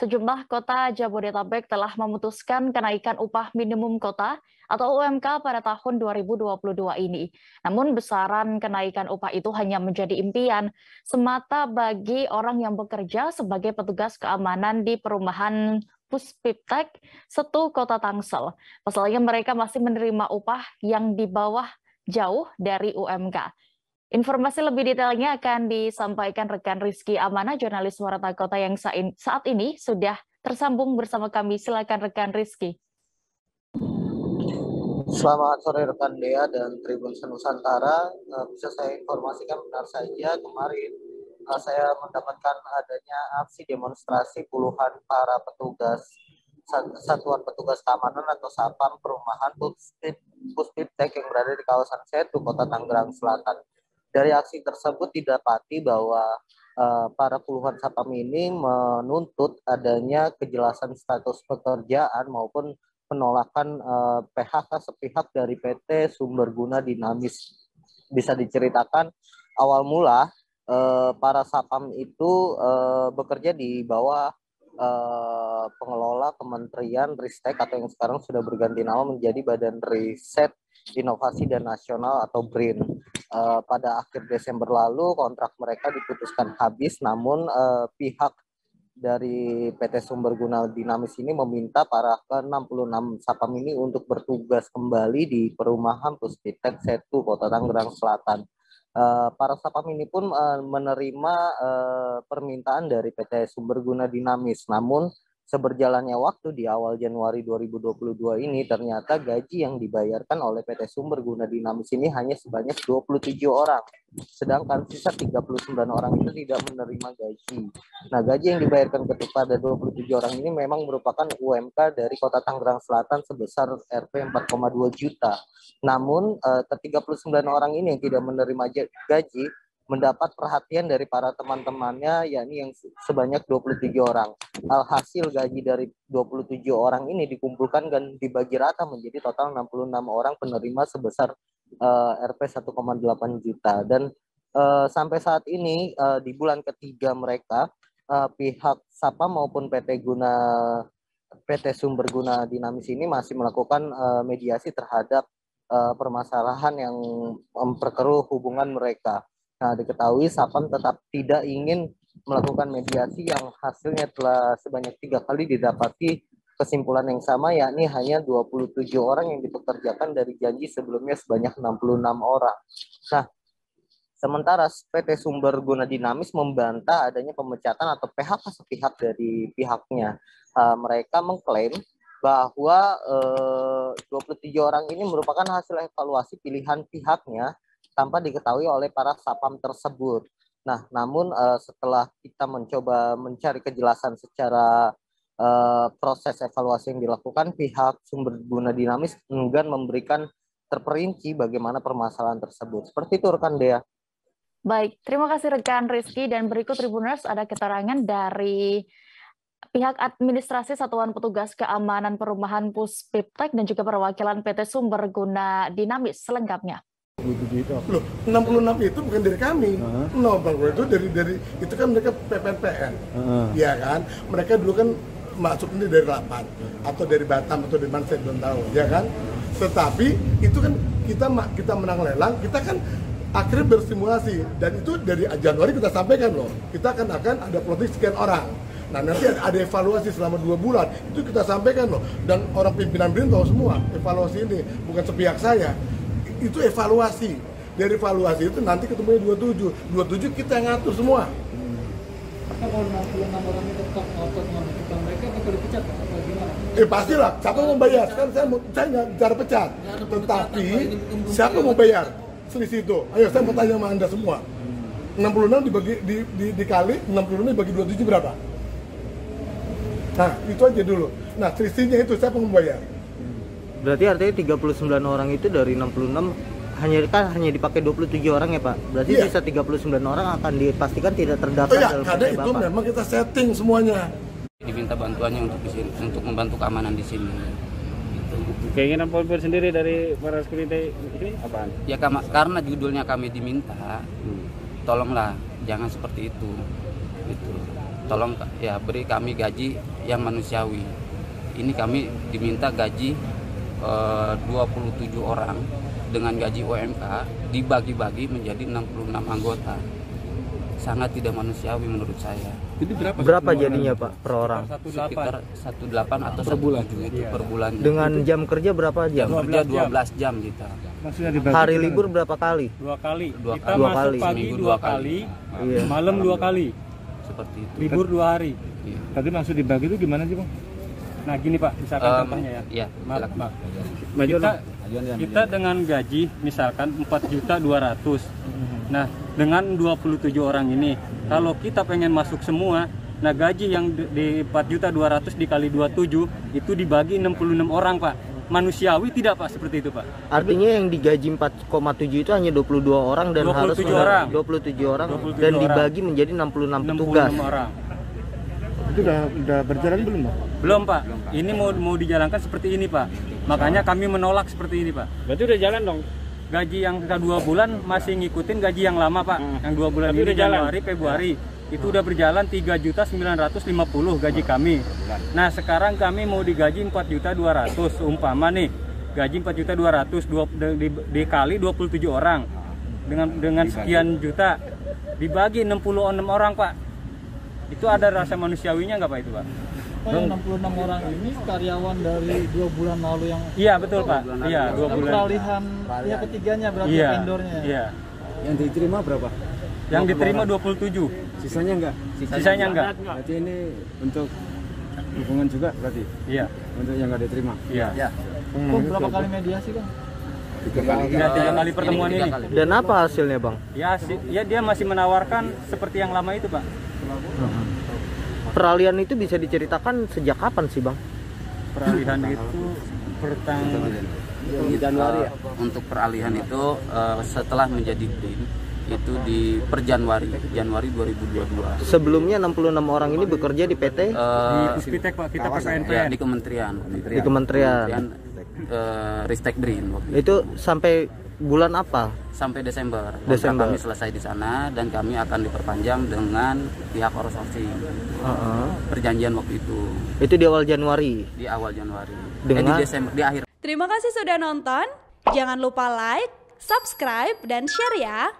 Sejumlah kota Jabodetabek telah memutuskan kenaikan upah minimum kota atau UMK pada tahun 2022 ini. Namun besaran kenaikan upah itu hanya menjadi impian semata bagi orang yang bekerja sebagai petugas keamanan di perumahan Puspiptek, Setu, Kota Tangsel. Pasalnya mereka masih menerima upah yang di bawah jauh dari UMK. Informasi lebih detailnya akan disampaikan rekan Rizky Amana, jurnalis Warta Kota yang saat ini sudah tersambung bersama kami. Silakan rekan Rizky. Selamat sore rekan Dea dan Tribun Nusantara. Bisa saya informasikan benar saja kemarin saya mendapatkan adanya aksi demonstrasi puluhan para petugas Satuan Petugas Keamanan atau Satpam Perumahan Puspiptek yang berada di kawasan Setu, Kota Tangerang Selatan. Dari aksi tersebut didapati bahwa para puluhan satpam ini menuntut adanya kejelasan status pekerjaan maupun penolakan PHK sepihak dari PT Sumberguna Dinamis. Bisa diceritakan awal mula para satpam itu bekerja di bawah pengelola Kementerian Ristek atau yang sekarang sudah berganti nama menjadi Badan Riset Inovasi dan Nasional atau BRIN. Pada akhir Desember lalu kontrak mereka diputuskan habis, namun pihak dari PT Sumberguna Dinamis ini meminta para ke-66 satpam ini untuk bertugas kembali di perumahan Puspiptek Setu, Kota Tangerang Selatan. Para satpam ini pun menerima permintaan dari PT Sumberguna Dinamis, namun seberjalannya waktu di awal Januari 2022 ini ternyata gaji yang dibayarkan oleh PT Sumberguna Dinamis ini hanya sebanyak 27 orang. Sedangkan sisa 39 orang itu tidak menerima gaji. Nah, gaji yang dibayarkan kepada 27 orang ini memang merupakan UMK dari Kota Tangerang Selatan sebesar Rp 4,2 juta. Namun ke-39 orang ini yang tidak menerima gaji mendapat perhatian dari para teman-temannya, yakni yang sebanyak 27 orang. Alhasil gaji dari 27 orang ini dikumpulkan dan dibagi rata menjadi total 66 orang penerima sebesar Rp 1,8 juta. Dan sampai saat ini di bulan ketiga mereka, pihak Satpam maupun PT Sumberguna Dinamis ini masih melakukan mediasi terhadap permasalahan yang memperkeruh hubungan mereka. Nah, diketahui Satpam tetap tidak ingin melakukan mediasi yang hasilnya telah sebanyak 3 kali didapati kesimpulan yang sama, yakni hanya 27 orang yang dipekerjakan dari janji sebelumnya sebanyak 66 orang. Nah, sementara PT Sumberguna Dinamis membantah adanya pemecatan atau PHK sepihak dari pihaknya. Mereka mengklaim bahwa 27 orang ini merupakan hasil evaluasi pilihan pihaknya tanpa diketahui oleh para satpam tersebut. Nah, namun setelah kita mencoba mencari kejelasan secara proses evaluasi yang dilakukan, pihak Sumberguna Dinamis enggan memberikan terperinci bagaimana permasalahan tersebut. Seperti itu rekan Dea. Baik, terima kasih rekan Rizky, dan berikut Tribuners ada keterangan dari pihak administrasi Satuan Petugas Keamanan Perumahan Puspiptek dan juga perwakilan PT Sumberguna Dinamis selengkapnya. Loh, 66 itu bukan dari kami. No, Bang Bro, itu dari itu kan mereka PPPN. Ya kan? Mereka dulu kan masuk ini dari Lapan atau dari Batam atau dari mana saya belum tahu, ya kan? Tetapi itu kan kita menang lelang, kita kan akhirnya bersimulasi, dan itu dari Januari kita sampaikan loh. Kita akan ada plotting sekian orang. Nah, nanti ada evaluasi selama 2 bulan, itu kita sampaikan loh. Dan orang pimpinan BRIN tahu semua evaluasi ini, bukan sepihak saya. Itu evaluasi. Dari evaluasi itu nanti ketemunya 27 kita yang ngatur semua. Kalau 66 orang itu tetap ngotot menentukan mereka bakal dipecat atau gimana? Pastilah, siapa mau bayar? Kan saya nggak bicara pecat. Tetapi siapa mau bayar selisih itu? Ayo saya mau tanya sama Anda semua. 66 dikali 66 dibagi 27 berapa? Nah, itu aja dulu. Nah, selisihnya itu siapa mau bayar? Berarti artinya 39 orang itu dari 66 hanya dipakai 27 orang ya Pak? Berarti iya. Sisa 39 orang akan dipastikan tidak terdaftar dalam karena itu Bapak. Memang kita setting semuanya. Diminta bantuannya untuk membantu keamanan di sini. Gitu. Keinginan Polri sendiri dari para security ini apaan? Ya karena judulnya kami diminta, tolonglah jangan seperti itu. Gitu. tolong ya beri kami gaji yang manusiawi. Ini kami diminta gaji 27 orang dengan gaji UMK dibagi-bagi menjadi 66 anggota. Sangat tidak manusiawi menurut saya. Itu berapa jadinya Pak per orang? Sekitar 18 atau per bulan itu per bulan. Dengan jam kerja berapa jam? Jam kerja 12 jam kita. Hari libur berapa kali? 2 kali. Kita Dua masuk kali. pagi Seminggu 2 kali, Iya. malam 2 kali. Seperti itu. Libur 2 hari. Iya. Tadi maksud dibagi itu gimana sih Bang? Nah gini Pak, misalkan contohnya ya. Iya, Maaf, silakan. Pak. Kita dengan gaji misalkan 4.200.000. Nah, dengan 27 orang ini, kalau kita pengen masuk semua, nah gaji yang di 4.200.000 dikali 27 itu dibagi 66 orang, Pak. Manusiawi tidak, Pak, seperti itu, Pak? Artinya yang digaji 4,7 itu hanya 22 orang dan 27 harus orang. 27 orang 27 dan orang. dibagi menjadi 66 petugas. 66 orang. Itu udah berjalan belum Bang? Belum, Pak. Ini mau dijalankan seperti ini, Pak. Makanya kami menolak seperti ini, Pak. Berarti udah jalan dong? Gaji yang kedua bulan masih ngikutin gaji yang lama, Pak. Yang 2 bulan ini Januari, Februari. Itu udah berjalan 3.950.000 gaji kami. Nah, sekarang kami mau digaji 4.200.000. Umpama nih, gaji 4.200.000 dikali 27 orang. Dengan sekian juta dibagi 66 orang, Pak. Itu ada rasa manusiawinya nggak, Pak, itu, Pak? Oh, yang 66 orang ini karyawan dari 2 bulan lalu yang Iya, betul, Pak. Iya, 2 Tapi bulan. peralihan pihak ketiganya berarti Iya, vendornya. iya. Yang diterima berapa? Yang diterima 27. Sisanya enggak? Sisanya enggak. Berarti ini untuk hubungan juga berarti? Iya. Untuk yang enggak diterima? Iya. Oh, berapa kali mediasi, Bang? 3 kali pertemuan ini. Dan apa hasilnya Bang? Ya, dia masih menawarkan seperti yang lama itu, Pak. Peralihan itu bisa diceritakan sejak kapan sih Bang? Peralihan itu Januari ya? Untuk peralihan itu setelah menjadi BRIN itu di Januari 2022. Sebelumnya 66 orang ini bekerja di PT di Puspitek, Pak, kita PPNPN. Ya, di kementerian. di Kementerian. Ristek BRIN waktu Itu sampai bulan apa? sampai Desember. Desember. Kami selesai di sana dan kami akan diperpanjang dengan pihak outsourcing. Perjanjian waktu itu Itu di awal Januari. di awal Januari. Dengan Di Desember, di akhir. Terima kasih sudah nonton. Jangan lupa like, subscribe, dan share ya.